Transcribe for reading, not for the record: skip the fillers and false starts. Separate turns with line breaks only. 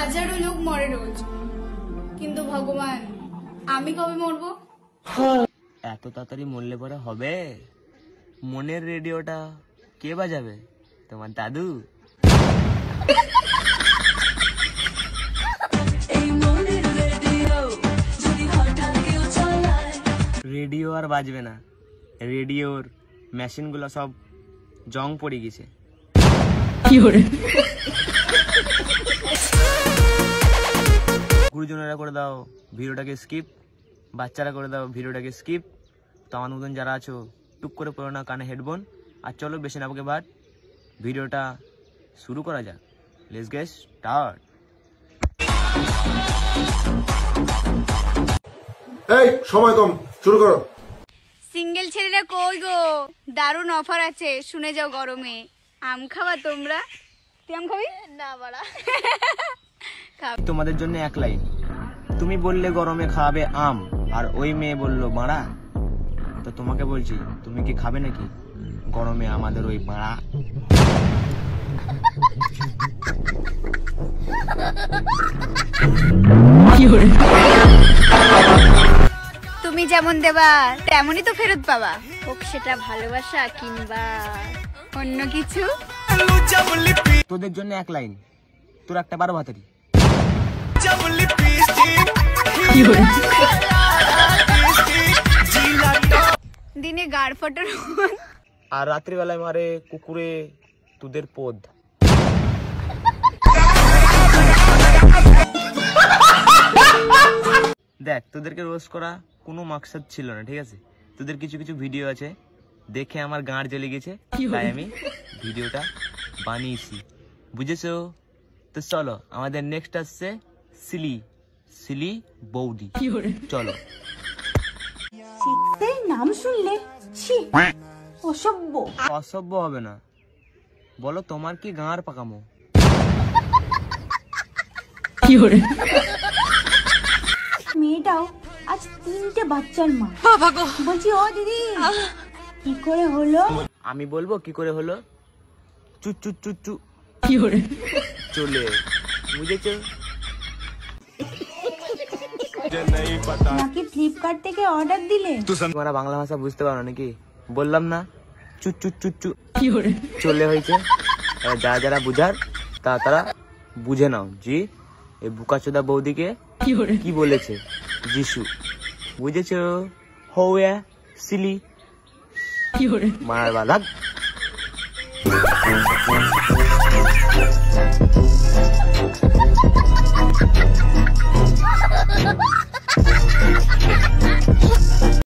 হাজারো লোক মরে রোজ, কিন্তু ভগবান আমি কবে মরবো?
এত তাড়াতাড়ি মরলে পরে হবে? মনের রেডিওটা কে বাজাবে? তোমার দাদু। রেডিও আর বাজবে না, রেডিওর মেশিন গুলো সব জং পড়ে গেছে। গুরুজনেরা করে দাও ভিডিওটাকে স্কিপ, বাচ্চারা করে দাও ভিডিওটাকে স্কিপ। তো আমার মতন যারা আছো টুক করে পড়ো না কানে হেডফোন, আর চলো বেশি না বকে বাদ ভিডিওটা শুরু করা যাক। Let's get start.
এই সময় কম, শুরু করো।
সিঙ্গেল ছেলেরা কই গো, দারুণ অফার আছে, শুনে যাও গরমে। আম খাবা তোমরা? তুই আম খাবি না? বাড়া
তোমাদের জন্য এক লাইন। তুমি বললে গরমে খাবে আম, আর ওই মেয়ে বললো বাড়া। তো তোমাকে বলছি, তুমি কি খাবে নাকি গরমে আমাদের ওই বাড়া?
তুমি যেমন দেবা তেমনই তো ফেরত পাবা, হোক সেটা ভালোবাসা কিংবা অন্য কিছু।
তোদের জন্য এক লাইন, তোর একটা 12 ভাতারি।
দিনে গাড় ফটার
আর রাত্রিবেলায় মারে কুকুরে তোদের পদ। দেখ, তোদেরকে রোস্ট করা কোনো মাকসাদ ছিল না, ঠিক আছে? তোদের কিছু কিছু ভিডিও আছে দেখে আমার গাঁড় জ্বলে গেছে, তাই আমি ভিডিওটা বানিয়েছি, বুঝেছো? তো চলো, আমাদের নেক্সট আসছে সিলি সিলি বৌদি। চলো।
নাম শুনলে অসভ্য।
অসভ্য হবে না, বলো তোমার কি গাঁড় পাকামো?
মেয়েটাও আজ 3টে বাচ্চার মা। বলছি ও দিদি কি করে হলো?
আমি বলবো কি করে হলো? চু চু চু চু চলে, বুঝেছো?
নাকি ফ্লিপকার্ট থেকে অর্ডার দিলে?
তোমরা বাংলা ভাষা বুঝতে পারো নাকি? বললাম না চু চু চু চু চলে হয়েছে। যারা যারা বুঝার তারা বুঝে নাও। জি, এই বুকাচোদা বৌদিকে কি বলেছে যিশু, বুঝেছো? হৌয়া সিলি মারার বালাগ।